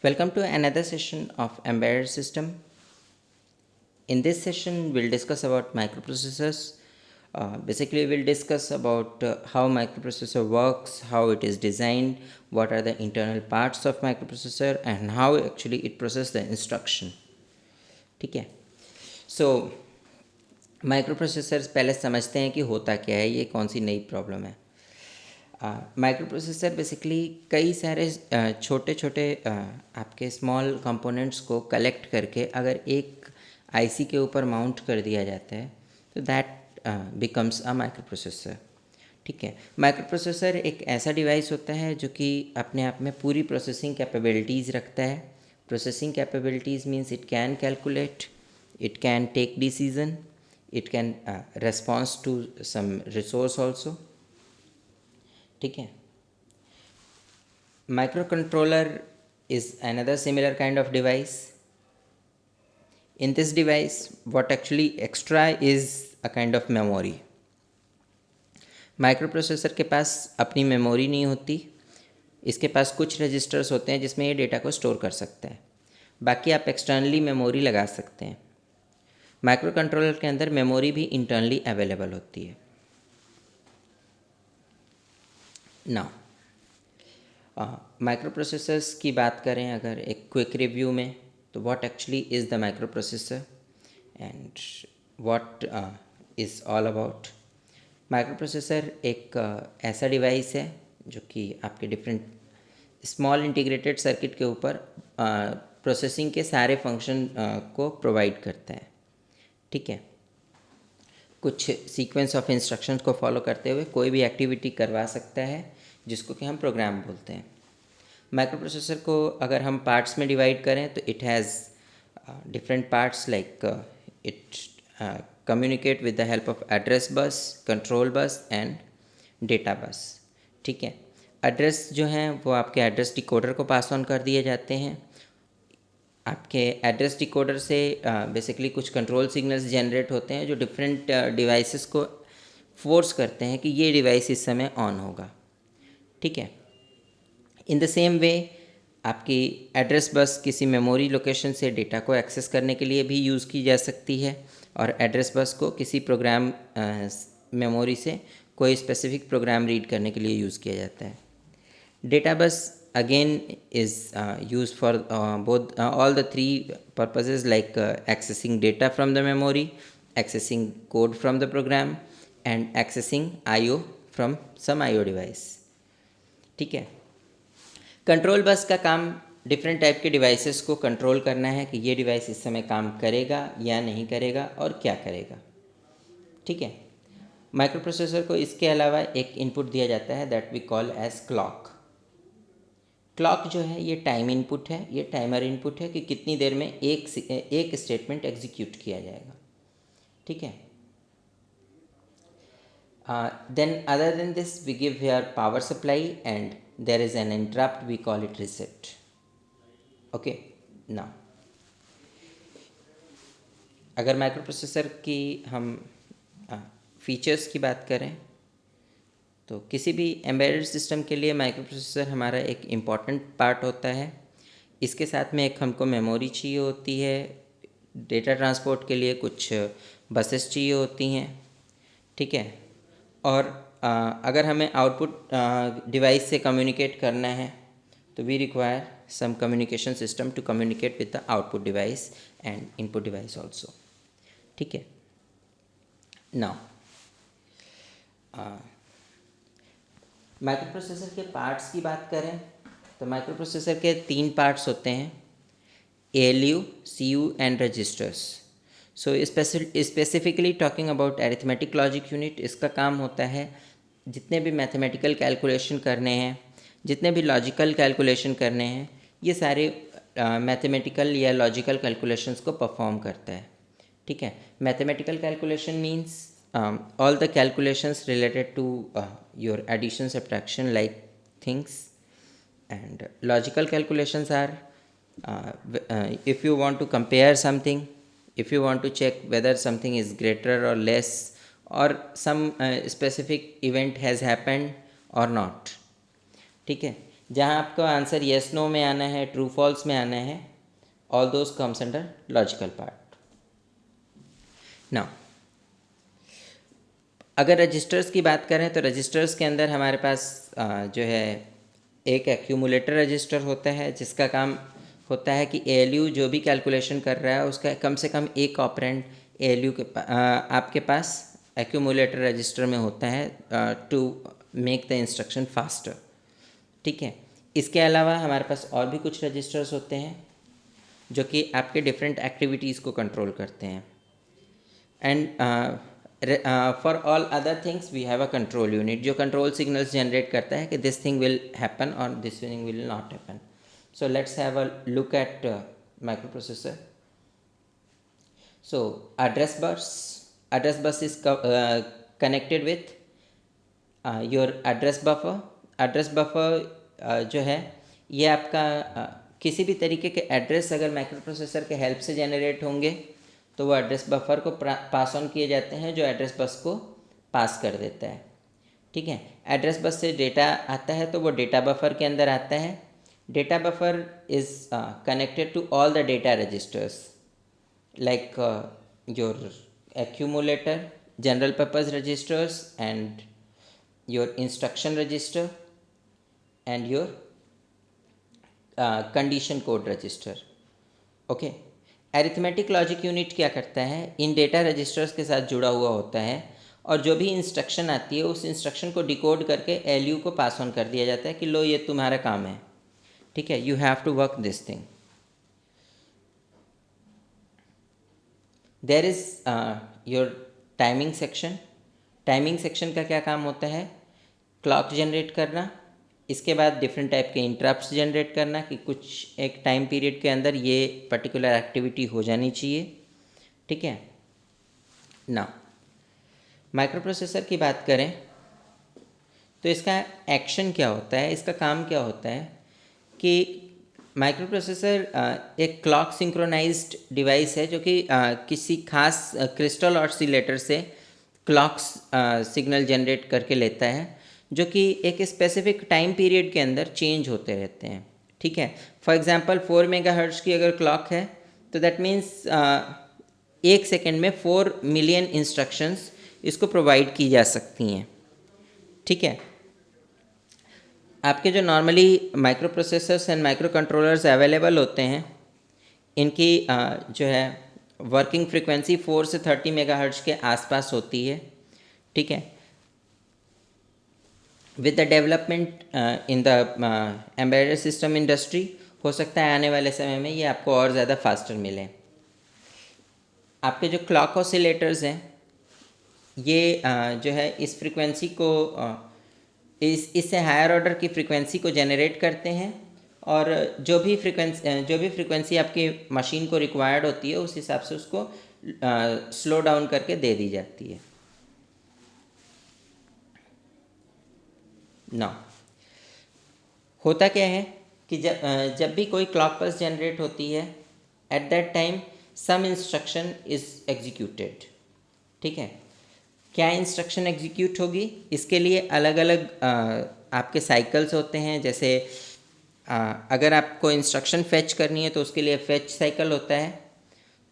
Welcome to another session of Embedded System. In this session, we'll discuss about microprocessors. Basically, we'll discuss about how microprocessor works, how it is designed, what are the internal parts of microprocessor, and how actually it processes the instruction. ठीक है. So microprocessors पहले समझते हैं कि होता क्या है, ये कौन सी नई प्रॉब्लम है. माइक्रोप्रोसेसर बेसिकली कई सारे छोटे छोटे आपके स्मॉल कंपोनेंट्स को कलेक्ट करके अगर एक आईसी के ऊपर माउंट कर दिया जाता है तो दैट बिकम्स अ माइक्रोप्रोसेसर. ठीक है. माइक्रोप्रोसेसर एक ऐसा डिवाइस होता है जो कि अपने आप में पूरी प्रोसेसिंग कैपेबिलिटीज़ रखता है. Processing capabilities means it can calculate, it can take decision, it can response to some resource also. ठीक है. Microcontroller is another similar kind of device. In this device, what actually extra is a kind of memory. Microprocessor के पास अपनी memory नहीं होती. इसके पास कुछ registers होते हैं जिसमें ये डेटा को स्टोर कर सकता है. बाकी आप एक्सटर्नली मेमोरी लगा सकते हैं. माइक्रो कंट्रोलर के अंदर मेमोरी भी इंटरनली अवेलेबल होती है. नाउ माइक्रोप्रोसेसर्स की बात करें अगर एक क्विक रिव्यू में, तो what actually is the microprocessor and what is all about. Microprocessor एक ऐसा डिवाइस है जो कि आपके डिफरेंट स्मॉल इंटीग्रेटेड सर्किट के ऊपर प्रोसेसिंग के सारे फंक्शन को प्रोवाइड करता है. ठीक है. कुछ सीक्वेंस ऑफ इंस्ट्रक्शंस को फॉलो करते हुए कोई भी एक्टिविटी करवा सकता है जिसको कि हम प्रोग्राम बोलते हैं. माइक्रोप्रोसेसर को अगर हम पार्ट्स में डिवाइड करें तो it has different parts like it communicate with the help of address bus, control bus and data bus. ठीक है. एड्रेस जो हैं वो आपके एड्रेस डिकोडर को पास ऑन कर दिए जाते हैं. आपके एड्रेस डिकोडर से बेसिकली कुछ कंट्रोल सिग्नल्स जनरेट होते हैं जो डिफरेंट डिवाइसेस को फोर्स करते हैं कि ये डिवाइस इस समय ऑन होगा. ठीक है. इन द सेम वे आपकी एड्रेस बस किसी मेमोरी लोकेशन से डेटा को एक्सेस करने के लिए भी यूज़ की जा सकती है और एड्रेस बस को किसी प्रोग्राम मेमोरी से कोई स्पेसिफिक प्रोग्राम रीड करने के लिए यूज़ किया जाता है. Data bus again is used for both all the three purposes like accessing data from the memory, accessing code from the program and accessing IO from some IO device. ठीक है. Control bus का काम different type के devices को control करना है कि ये डिवाइस इस समय काम करेगा या नहीं करेगा और क्या करेगा. ठीक है. माइक्रोप्रोसेसर को इसके अलावा एक इनपुट दिया जाता है that we call as clock. Clock जो है ये टाइम इनपुट है, ये टाइमर इनपुट है कि कितनी देर में एक स्टेटमेंट एग्जीक्यूट किया जाएगा. ठीक है. Then other than this we give here power supply and there is an interrupt, we call it reset. Okay. Now अगर माइक्रोप्रोसेसर की हम फीचर्स की बात करें तो किसी भी एम्बेडेड सिस्टम के लिए माइक्रोप्रोसेसर हमारा एक इम्पॉर्टेंट पार्ट होता है. इसके साथ में एक हमको मेमोरी चाहिए होती है. डेटा ट्रांसपोर्ट के लिए कुछ बसेस चाहिए होती हैं. ठीक है. और अगर हमें आउटपुट डिवाइस से कम्युनिकेट करना है तो we require some communication system to communicate with the output device and input device also. ठीक है. नाउ माइक्रोप्रोसेसर के पार्ट्स की बात करें तो माइक्रोप्रोसेसर के 3 पार्ट्स होते हैं, ALU, CU and registers. So specifically talking about arithmetic logic unit, इसका काम होता है जितने भी मैथमेटिकल कैलकुलेशन करने हैं, जितने भी लॉजिकल कैलकुलेशन करने हैं, ये सारे मैथमेटिकल या लॉजिकल कैलकुलेशंस को परफॉर्म करता है. ठीक है. Mathematical calculation means all the calculations related to your addition subtraction like things, and logical calculations are if you want to compare something, if you want to check whether something is greater or less or some specific event has happened or not. ठीक है. जहाँ आपको answer yes no में आना है, true false में आना है, all those comes under logical part. Now अगर रजिस्टर्स की बात करें तो रजिस्टर्स के अंदर हमारे पास जो है एक एक्यूमुलेटर रजिस्टर होता है, जिसका काम होता है कि एएलयू जो भी कैलकुलेशन कर रहा है उसका कम से कम एक ऑपरेंड एएलयू के आपके पास एक्यूमुलेटर रजिस्टर में होता है to make the instruction faster. ठीक है, इसके अलावा हमारे पास और भी कुछ रजिस्टर्स होते हैं जो कि आपके डिफरेंट एक्टिविटीज़ को कंट्रोल करते हैं। And for all other things we have a control unit जो कंट्रोल सिग्नल्स जनरेट करता है कि दिस थिंग विल हैपन और this thing will not happen. So let's have a look at micro processor. So address bus is connected with your address buffer। address buffer जो है ये आपका किसी भी तरीके के एड्रेस अगर माइक्रो प्रोसेसर के हेल्प से जनरेट होंगे तो वो एड्रेस बफर को पास ऑन किए जाते हैं, जो एड्रेस बस को पास कर देता है। ठीक है, एड्रेस बस से डेटा आता है तो वो डेटा बफर के अंदर आता है। Data buffer is connected to all the data registers like your accumulator, general purpose registers, and your instruction register and your condition code register। Okay, arithmetic logic unit क्या करता है, इन डेटा रजिस्टर्स के साथ जुड़ा हुआ होता है और जो भी इंस्ट्रक्शन आती है उस इंस्ट्रक्शन को डिकोड करके एलयू को पास ऑन कर दिया जाता है कि लो ये तुम्हारा काम है। ठीक है, you have to work this thing. There is your timing section. Timing section का क्या काम होता है, क्लॉक जनरेट करना, इसके बाद डिफरेंट टाइप के इंटरप्ट्स जनरेट करना कि कुछ एक टाइम पीरियड के अंदर ये पर्टिकुलर एक्टिविटी हो जानी चाहिए। ठीक है, ना माइक्रो प्रोसेसर की बात करें तो इसका एक्शन क्या होता है, इसका काम क्या होता है कि माइक्रो प्रोसेसर एक क्लॉक सिंक्रोनाइज्ड डिवाइस है जो कि किसी खास क्रिस्टल ऑसिलेटर से क्लॉक सिग्नल जनरेट करके लेता है, जो कि एक स्पेसिफिक टाइम पीरियड के अंदर चेंज होते रहते हैं। ठीक है, फॉर एग्जांपल 4 मेगाहर्ट्ज़ की अगर क्लॉक है तो दैट मीन्स 1 सेकेंड में 4 मिलियन इंस्ट्रक्शंस इसको प्रोवाइड की जा सकती हैं। ठीक है, आपके जो normally micro processors and micro controllers available होते हैं इनकी जो है वर्किंग फ्रीक्वेंसी 4 से 30 मेगाहर्ट्ज़ के आसपास होती है। ठीक है, with the development in the embedded system industry हो सकता है आने वाले समय में ये आपको और ज़्यादा फास्टर मिले। आपके जो क्लॉक ऑसिलेटर्स हैं ये जो है इस फ्रीक्वेंसी को इससे हायर ऑर्डर की फ्रीक्वेंसी को जनरेट करते हैं और जो भी फ्रीक्वेंसी आपकी मशीन को रिक्वायर्ड होती है उस हिसाब से उसको स्लो डाउन करके दे दी जाती है। ना होता क्या है कि जब भी कोई क्लॉक पल्स जनरेट होती है at that time some instruction is executed. ठीक है, क्या इंस्ट्रक्शन एग्जीक्यूट होगी, इसके लिए अलग अलग आपके साइकिल्स होते हैं। जैसे अगर आपको इंस्ट्रक्शन फेच करनी है तो उसके लिए फेच साइकिल होता है।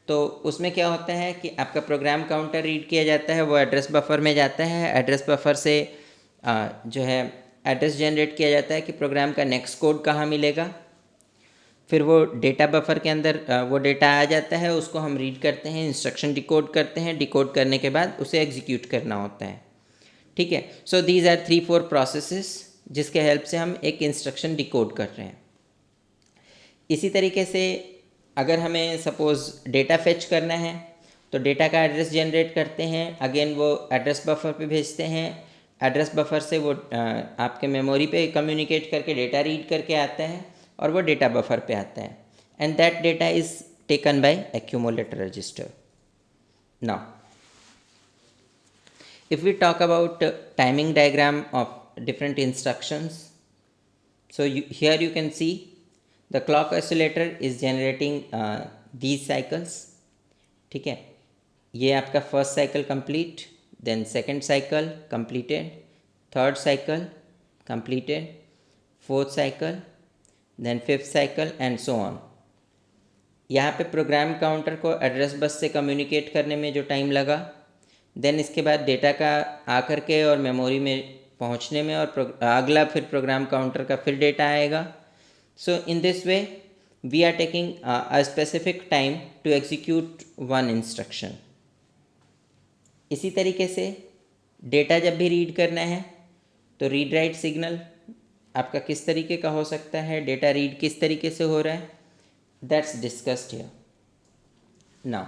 तो उसमें क्या होता है कि आपका प्रोग्राम काउंटर रीड किया जाता है, वो एड्रेस बफर में जाता है, एड्रेस बफर से जो है एड्रेस जनरेट किया जाता है कि प्रोग्राम का नेक्स्ट कोड कहाँ मिलेगा। फिर वो डेटा बफर के अंदर वो डेटा आ जाता है, उसको हम रीड करते हैं, इंस्ट्रक्शन डिकोड करते हैं, डिकोड करने के बाद उसे एग्जीक्यूट करना होता है। ठीक है, सो दीज आर 3-4 प्रोसेसेस जिसके हेल्प से हम एक इंस्ट्रक्शन डिकोड कर रहे हैं। इसी तरीके से अगर हमें सपोज़ डेटा फेच करना है तो डेटा का एड्रेस जनरेट करते हैं, अगेन वो एड्रेस बफर पे भेजते हैं, एड्रेस बफर से वो आपके मेमोरी पे कम्युनिकेट करके डेटा रीड करके आता है और वो डेटा बफर पे आता है and that data is taken by accumulator register. Now if we talk about timing diagram of different instructions, so here you can see the clock oscillator is generating these cycles। ठीक है, ये आपका first cycle complete, then second cycle completed, third cycle completed, fourth cycle, then fifth cycle and so on. यहाँ पे program counter को address bus से communicate करने में जो टाइम लगा, देन इसके बाद डेटा का आकर के और मेमोरी में पहुँचने में, और अगला फिर प्रोग्राम काउंटर का फिर डेटा आएगा। So in this way we are taking a specific time to execute one instruction. इसी तरीके से डेटा जब भी रीड करना है तो रीड राइट सिग्नल आपका किस तरीके का हो सकता है, डेटा रीड किस तरीके से हो रहा है, दैट्स डिस्कस्ड हियर। नाउ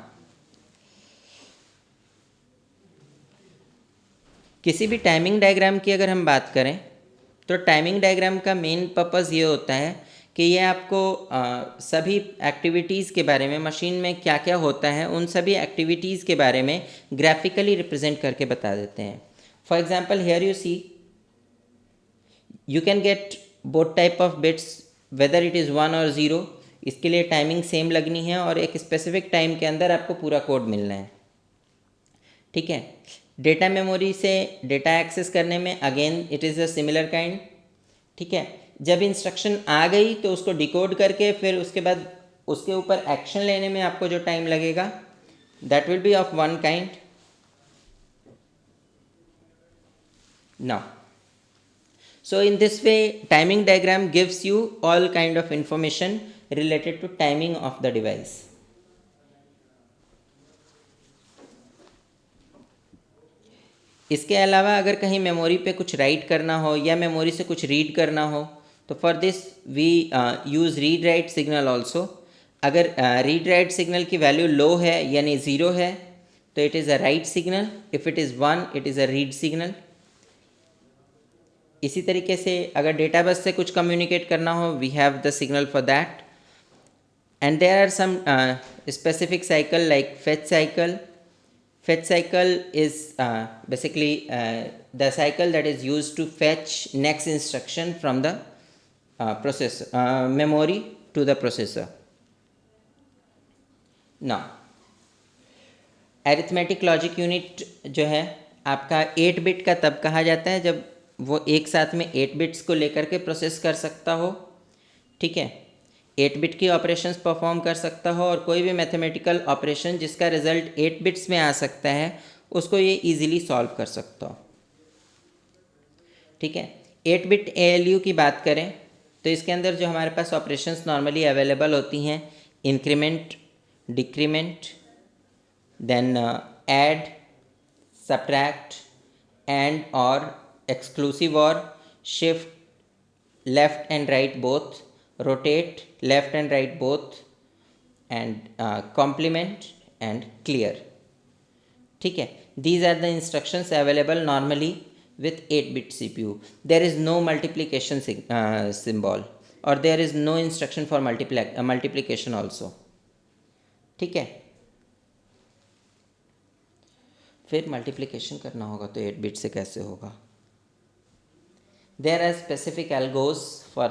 किसी भी टाइमिंग डायग्राम की अगर हम बात करें तो टाइमिंग डायग्राम का मेन पर्पज़ ये होता है कि ये आपको सभी एक्टिविटीज़ के बारे में, मशीन में क्या क्या होता है उन सभी एक्टिविटीज़ के बारे में ग्राफिकली रिप्रेजेंट करके बता देते हैं। For example here you see you can get both type of bits whether it is 1 और 0। इसके लिए टाइमिंग सेम लगनी है और एक स्पेसिफिक टाइम के अंदर आपको पूरा कोड मिलना है। ठीक है, डेटा मेमोरी से डेटा एक्सेस करने में again it is a similar kind. ठीक है, जब इंस्ट्रक्शन आ गई तो उसको डिकोड करके फिर उसके बाद उसके ऊपर एक्शन लेने में आपको जो टाइम लगेगा that will be of one kind. Now so in this way timing diagram gives you all kind of information related to timing of the device. इसके अलावा अगर कहीं मेमोरी पे कुछ राइट करना हो या मेमोरी से कुछ रीड करना हो तो for this we use read write signal also. अगर रीड राइट सिग्नल की वैल्यू लो है यानी ज़ीरो है तो it is a write signal, if it is 1 it is a read signal. इसी तरीके से अगर डेटा बस से कुछ कम्युनिकेट करना हो we have the signal for that, and there are some specific cycle like fetch cycle. Fetch cycle is basically the cycle that is used to fetch next instruction from the processor memory to the processor. Now arithmetic logic unit जो है आपका 8 bit का तब कहा जाता है जब वो एक साथ में 8 बिट्स को लेकर के प्रोसेस कर सकता हो। ठीक है, 8 बिट की ऑपरेशंस परफॉर्म कर सकता हो और कोई भी मैथमेटिकल ऑपरेशन जिसका रिजल्ट 8 बिट्स में आ सकता है उसको ये इजीली सॉल्व कर सकता हो। ठीक है, 8 बिट ALU की बात करें तो इसके अंदर जो हमारे पास ऑपरेशंस नॉर्मली अवेलेबल होती हैं increment, decrement, then add, subtract, and or, exclusive or, shift, left and right both, rotate left and right both, and complement and clear. ठीक है, these are the instructions available normally with 8-bit CPU. There is no multiplication symbol or there is no instruction for multiplication also. ठीक है, फिर multiplication करना होगा तो 8 bit से कैसे होगा? There are specific algos for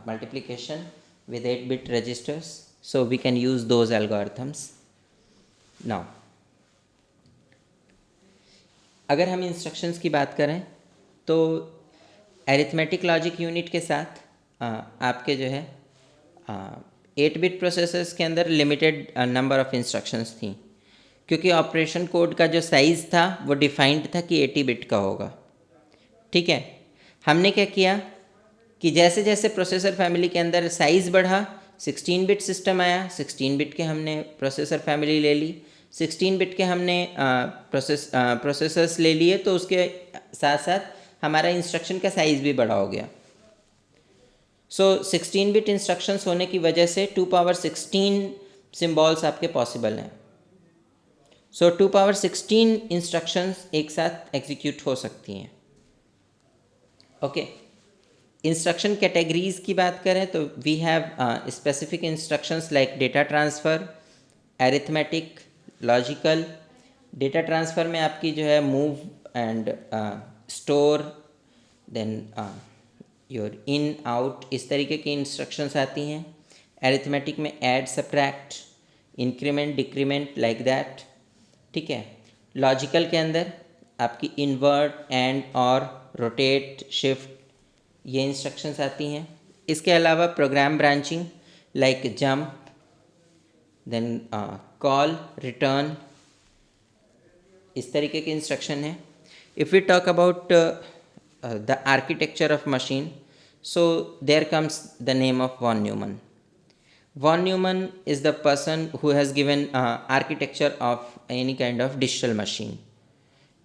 multiplication with 8-bit registers, so we can use those algorithms. Now, अगर हम instructions की बात करें तो arithmetic logic unit के साथ आपके जो है 8-bit processors के अंदर limited number of instructions थी, क्योंकि ऑपरेशन कोड का जो साइज़ था वो डिफाइंड था कि 80 बिट का होगा। ठीक है, हमने क्या किया कि जैसे जैसे प्रोसेसर फैमिली के अंदर साइज़ बढ़ा 16 बिट सिस्टम आया, 16 बिट के हमने प्रोसेसर फैमिली ले ली, 16 बिट के हमने प्रोसेसर्स ले लिए, तो उसके साथ साथ हमारा इंस्ट्रक्शन का साइज़ भी बड़ा हो गया। सो 16 बिट इंस्ट्रक्शंस होने की वजह से 2 पावर 16 सिम्बॉल्स आपके पॉसिबल हैं। सो 2 पावर 16 इंस्ट्रक्शंस एक साथ एग्जीक्यूट हो सकती हैं। ओके, इंस्ट्रक्शन कैटेगरीज की बात करें तो we have specific instructions like data transfer, arithmetic, logical. Data transfer में आपकी जो है move and store, then your in out, इस तरीके की इंस्ट्रक्शंस आती हैं। एरिथमेटिक में add, subtract, increment, decrement, like that. ठीक है, लॉजिकल के अंदर आपकी invert, and, or, rotate, shift, ये इंस्ट्रक्शंस आती हैं। इसके अलावा program branching like jump, then call, return, इस तरीके के इंस्ट्रक्शन है. If we talk about the architecture of machine, so there comes the name of von Neumann. Von Neumann is the person who has given architecture of any kind of digital machine.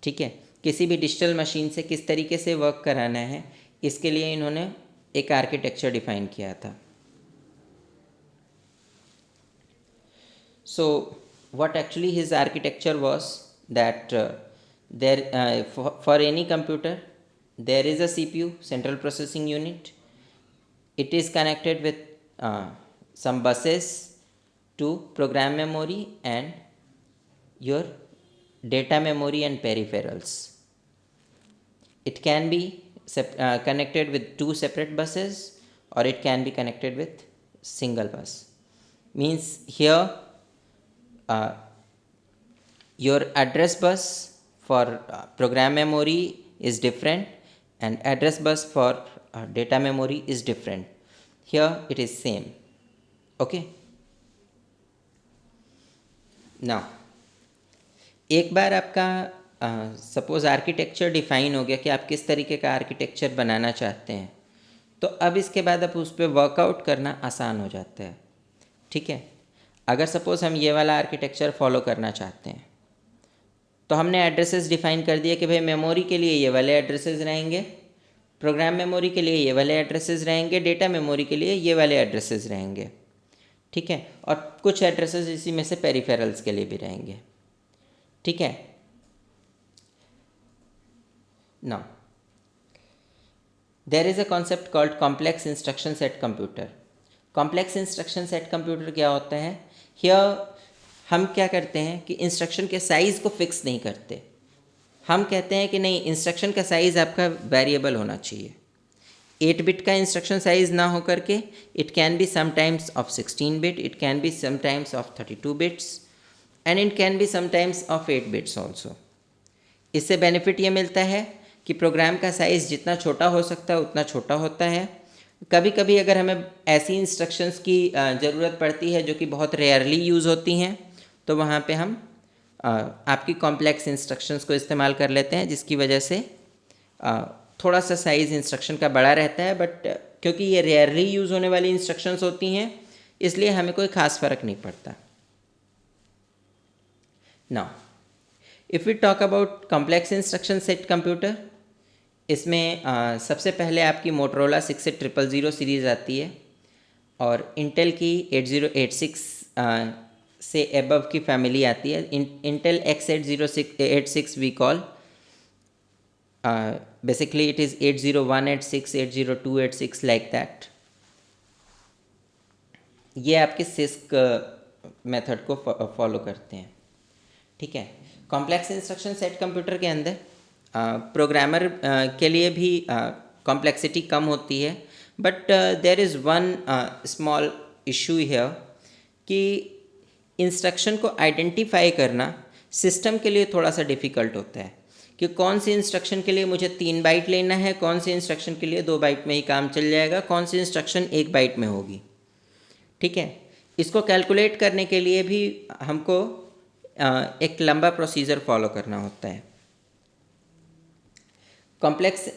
ठीक है, किसी भी digital machine से किस तरीके से work कराना है, इसके लिए इन्होंने एक आर्किटेक्चर डिफाइन किया था. So what actually his architecture was that for any computer there is a CPU, central processing unit. It is connected with some buses to program memory and your data memory and peripherals. It can be connected with two separate buses, or it can be connected with single bus. Means here your address bus for program memory is different and address bus for data memory is different. Here it is same. Okay, now एक बार आपका suppose architecture define हो गया कि आप किस तरीके का architecture बनाना चाहते हैं, तो अब इसके बाद आप उस पर वर्कआउट करना आसान हो जाता है. ठीक है, अगर सपोज़ हम ये वाला आर्किटेक्चर फॉलो करना चाहते हैं, तो हमने एड्रेसेस डिफाइन कर दिया कि भाई मेमोरी के लिए ये वाले एड्रेसेस रहेंगे, प्रोग्राम मेमोरी के लिए ये वाले एड्रेसेस रहेंगे, डेटा मेमोरी के लिए ये वाले एड्रेसेस रहेंगे. ठीक है, और कुछ एड्रेसेस इसी में से पेरिफेरल्स के लिए भी रहेंगे. ठीक है, now there is a concept called complex instruction set computer. Complex instruction set computer क्या होता है? हियर हम क्या करते हैं कि इंस्ट्रक्शन के साइज़ को फिक्स नहीं करते. हम कहते हैं कि नहीं, इंस्ट्रक्शन का साइज़ आपका वेरिएबल होना चाहिए. 8 बिट का इंस्ट्रक्शन साइज़ ना हो करके it can be sometimes of 16 bit, it can be sometimes of 32 bits and it can be sometimes of 8 bits also. इससे बेनिफिट ये मिलता है कि प्रोग्राम का साइज़ जितना छोटा हो सकता है उतना छोटा होता है. कभी कभी अगर हमें ऐसी इंस्ट्रक्शंस की ज़रूरत पड़ती है जो कि बहुत रेयरली यूज़ होती हैं, तो वहाँ पे हम आपकी कॉम्प्लेक्स इंस्ट्रक्शंस को इस्तेमाल कर लेते हैं, जिसकी वजह से थोड़ा सा साइज़ इंस्ट्रक्शन का बड़ा रहता है. बट क्योंकि ये रेयरली यूज़ होने वाली इंस्ट्रक्शंस होती हैं, इसलिए हमें कोई ख़ास फ़र्क नहीं पड़ता. Now if we talk about complex instruction set computer, इसमें सबसे पहले आपकी मोटरोला 68000 सीरीज़ आती है और इंटेल की 8086 से एबव की फैमिली आती है. Intel X8086 we call, basically it is 80186, 80286 like that. ये आपके सिस्क मेथड को फॉलो करते हैं. ठीक है, कॉम्प्लेक्स इंस्ट्रक्शन सेट कंप्यूटर के अंदर प्रोग्रामर के लिए भी कॉम्प्लेक्सिटी कम होती है. But there is one small issue here कि इंस्ट्रक्शन को आइडेंटिफाई करना सिस्टम के लिए थोड़ा सा डिफ़िकल्ट होता है कि कौन सी इंस्ट्रक्शन के लिए मुझे 3 बाइट लेना है, कौन सी इंस्ट्रक्शन के लिए 2 बाइट में ही काम चल जाएगा, कौन सी इंस्ट्रक्शन 1 बाइट में होगी. ठीक है, इसको कैलकुलेट करने के लिए भी हमको एक लंबा प्रोसीजर फॉलो करना होता है. कॉम्प्लेक्स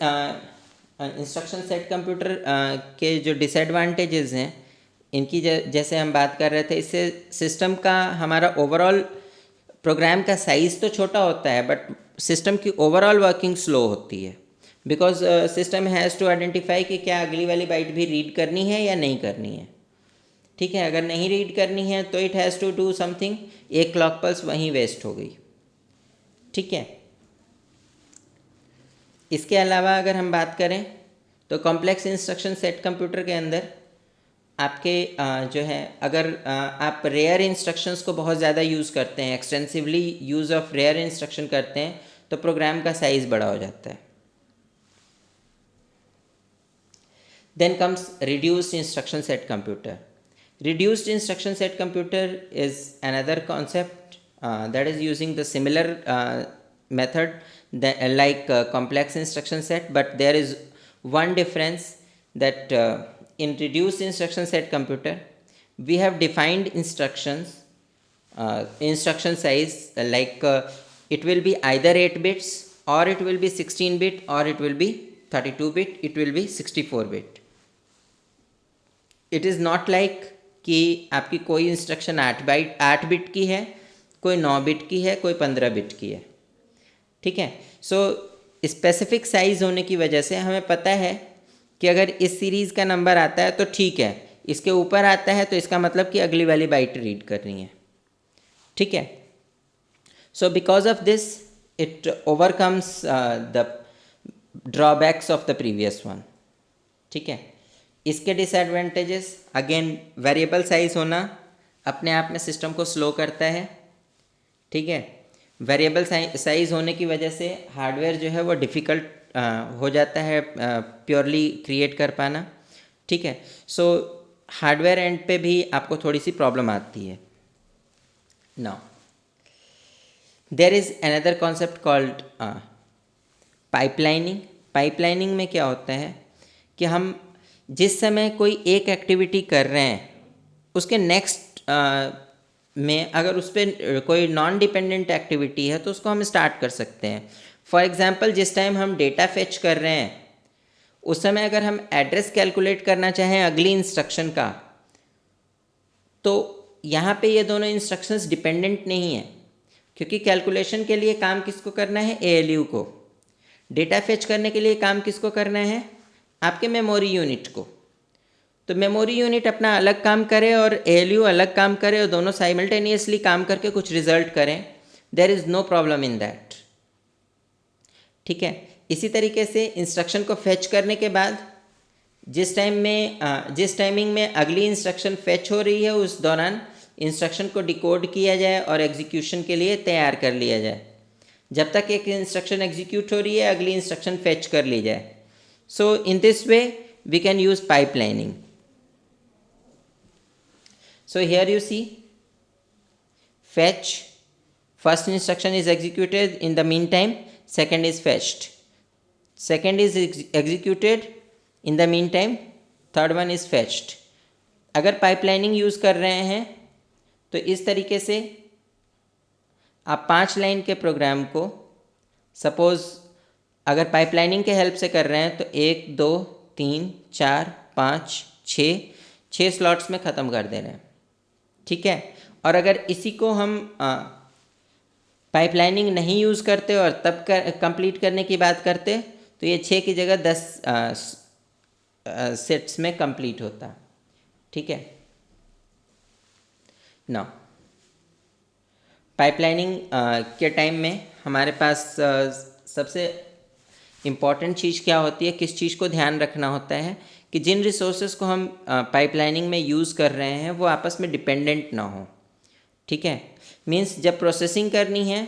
इंस्ट्रक्शन सेट कंप्यूटर के जो डिसएडवांटेजेस हैं, इनकी जैसे हम बात कर रहे थे, इससे सिस्टम का हमारा ओवरऑल प्रोग्राम का साइज़ तो छोटा होता है, बट सिस्टम की ओवरऑल वर्किंग स्लो होती है. Because system has to identify कि क्या अगली वाली बाइट भी रीड करनी है या नहीं करनी है. ठीक है, अगर नहीं रीड करनी है तो it has to do something, एक क्लॉक पल्स वहीं वेस्ट हो गई. ठीक है, इसके अलावा अगर हम बात करें तो कॉम्प्लेक्स इंस्ट्रक्शन सेट कंप्यूटर के अंदर आपके जो है, अगर आप रेयर इंस्ट्रक्शंस को बहुत ज़्यादा यूज़ करते हैं, extensively use of rare instruction करते हैं, तो प्रोग्राम का साइज़ बड़ा हो जाता है. Then comes reduced instruction set computer. Reduced instruction set computer is another concept that is using the similar method that, like complex instruction set, but there is one difference that in reduced instruction set computer, we have defined instructions, instruction size it will be either 8 bits or it will be 16 bit or it will be 32 bit, it will be 64 bit. It is not like कि आपकी कोई instruction 8 bit की है, कोई 9 bit की है, कोई 15 bit की है, ठीक है. सो स्पेसिफिक साइज होने की वजह से हमें पता है कि अगर इस सीरीज़ का नंबर आता है तो ठीक है, इसके ऊपर आता है तो इसका मतलब कि अगली वाली बाइट रीड करनी है, ठीक है. So because of this it overcomes the drawbacks of the previous one, ठीक है. इसके डिसएडवांटेजेस, अगेन वेरिएबल साइज होना अपने आप में सिस्टम को स्लो करता है, ठीक है. वेरिएबल साइज होने की वजह से हार्डवेयर जो है वो डिफ़िकल्ट हो जाता है प्योरली क्रिएट कर पाना, ठीक है. सो हार्डवेयर एंड पे भी आपको थोड़ी सी प्रॉब्लम आती है. Now there is another concept called pipelining. Pipelining में क्या होता है कि हम जिस समय कोई एक एक्टिविटी कर रहे हैं उसके नेक्स्ट में अगर उस पर कोई नॉन डिपेंडेंट एक्टिविटी है तो उसको हम स्टार्ट कर सकते हैं. फॉर एग्जांपल जिस टाइम हम डेटा फेच कर रहे हैं उस समय अगर हम एड्रेस कैलकुलेट करना चाहें अगली इंस्ट्रक्शन का, तो यहाँ पे ये दोनों इंस्ट्रक्शंस डिपेंडेंट नहीं है, क्योंकि कैलकुलेशन के लिए काम किसको करना है, ALU को. डेटा फेच करने के लिए काम किसको करना है, आपके मेमोरी यूनिट को. तो मेमोरी यूनिट अपना अलग काम करे और ALU अलग काम करे और दोनों साइमल्टेनियसली काम करके कुछ रिजल्ट करें. There is no problem in that, ठीक है. इसी तरीके से इंस्ट्रक्शन को फेच करने के बाद जिस टाइमिंग में अगली इंस्ट्रक्शन फेच हो रही है उस दौरान इंस्ट्रक्शन को डिकोड किया जाए और एग्जीक्यूशन के लिए तैयार कर लिया जाए. जब तक एक इंस्ट्रक्शन एग्जीक्यूट हो रही है अगली इंस्ट्रक्शन फेच कर ली जाए. So in this way we can use pipelining. So here you see fetch, first instruction is executed, in the meantime second is fetched, second is executed, in the meantime third one is fetched. अगर pipelining use कर रहे हैं तो इस तरीके से आप 5 line के प्रोग्राम को, सपोज़ अगर पाइपलाइनिंग के हेल्प से कर रहे हैं तो 1 2 3 4 5 6 स्लॉट्स में ख़त्म कर दे रहे हैं, ठीक है. और अगर इसी को हम पाइपलाइनिंग नहीं यूज़ करते और तब कंप्लीट करने की बात करते तो ये 6 की जगह 10 सेट्स में कंप्लीट होता, ठीक है. नाउ पाइपलाइनिंग के टाइम में हमारे पास सबसे इम्पॉर्टेंट चीज़ क्या होती है, किस चीज़ को ध्यान रखना होता है कि जिन रिसोर्सेज को हम पाइपलाइनिंग में यूज़ कर रहे हैं वो आपस में डिपेंडेंट ना हो, ठीक है. मीन्स जब प्रोसेसिंग करनी है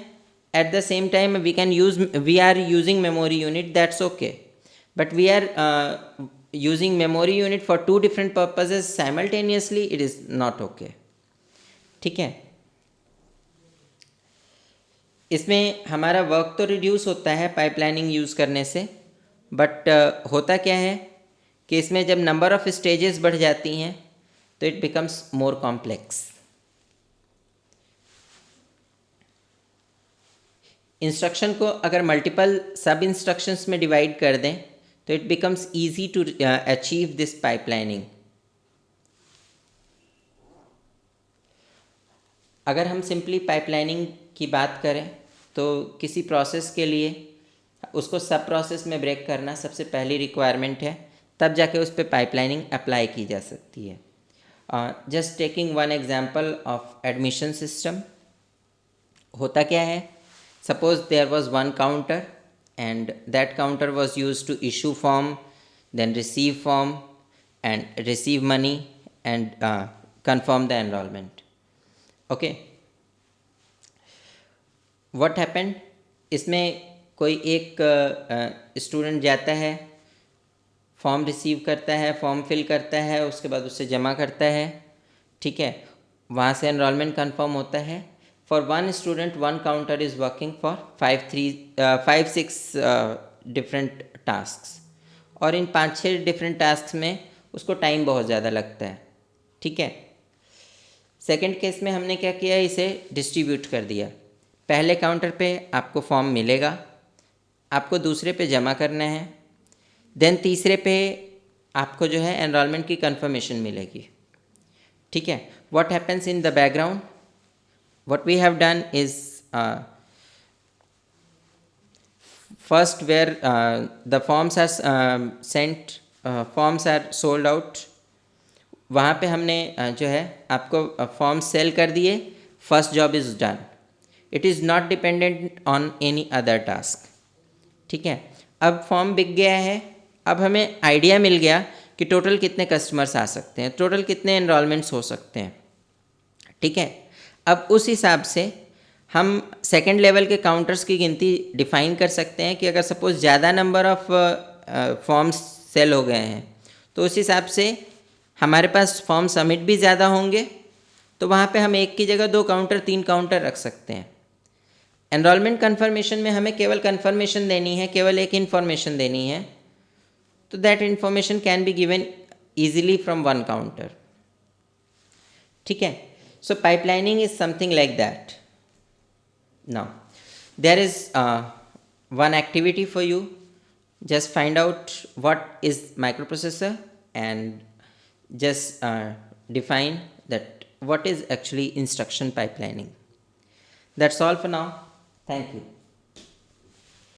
at the same time we are using memory unit, that's okay, but we are using memory unit for 2 different purposes simultaneously, it is not okay, ठीक है. इसमें हमारा वर्क तो रिड्यूस होता है पाइपलाइनिंग यूज़ करने से, बट होता क्या है कि इसमें जब नंबर ऑफ़ स्टेजेस बढ़ जाती हैं तो it becomes more complex. Instruction को अगर मल्टीपल सब इंस्ट्रक्शंस में डिवाइड कर दें तो it becomes easy to achieve this pipelining. अगर हम सिंपली पाइपलाइनिंग की बात करें तो किसी प्रोसेस के लिए उसको सब प्रोसेस में ब्रेक करना सबसे पहली रिक्वायरमेंट है, तब जाके उस पर पाइपलाइनिंग अप्लाई की जा सकती है. Just taking one example of admission system. होता क्या है, suppose there was one counter and that counter was used to issue form, then receive form and receive money and confirm the enrollment. Okay, what happened, इसमें कोई एक student जाता है, form receive करता है, फॉर्म फिल करता है, उसके बाद उससे जमा करता है, ठीक है. वहाँ से एनरोलमेंट कंफर्म होता है. For one student one counter is working for 5-6 different task, और इन 5-6 डिफरेंट टास्क में उसको टाइम बहुत ज़्यादा लगता है, ठीक है। सेकंड केस में हमने क्या किया, इसे डिस्ट्रीब्यूट कर दिया। पहले काउंटर पे आपको फॉर्म मिलेगा, आपको दूसरे पे जमा करना है, देन तीसरे पे आपको जो है एनरोलमेंट की कंफर्मेशन मिलेगी, ठीक है। What happens in the background, what we have done is first where the forms are sent, forms are sold out, वहाँ पे हमने जो है आपको फॉर्म सेल कर दिए, first job is done, it is not dependent on any other task, ठीक है। अब फॉर्म बिक गया है, अब हमें आइडिया मिल गया कि टोटल कितने कस्टमर्स आ सकते हैं, टोटल कितने एनरोलमेंट्स हो सकते हैं, ठीक है। अब उस हिसाब से हम सेकेंड लेवल के काउंटर्स की गिनती डिफाइन कर सकते हैं कि अगर सपोज़ ज़्यादा नंबर ऑफ फॉर्म्स सेल हो गए हैं तो उस हिसाब से हमारे पास फॉर्म सबमिट भी ज़्यादा होंगे, तो वहाँ पे हम एक की जगह 2 काउंटर 3 काउंटर रख सकते हैं। एनरोलमेंट कन्फर्मेशन में हमें केवल कन्फर्मेशन देनी है, केवल एक इन्फॉर्मेशन देनी है, तो that information can be given easily from one counter, ठीक है। So pipelining is something like that. Now, there is one activity for you. Just find out what is microprocessor and just define that what is actually instruction pipelining. That's all for now. Thank you.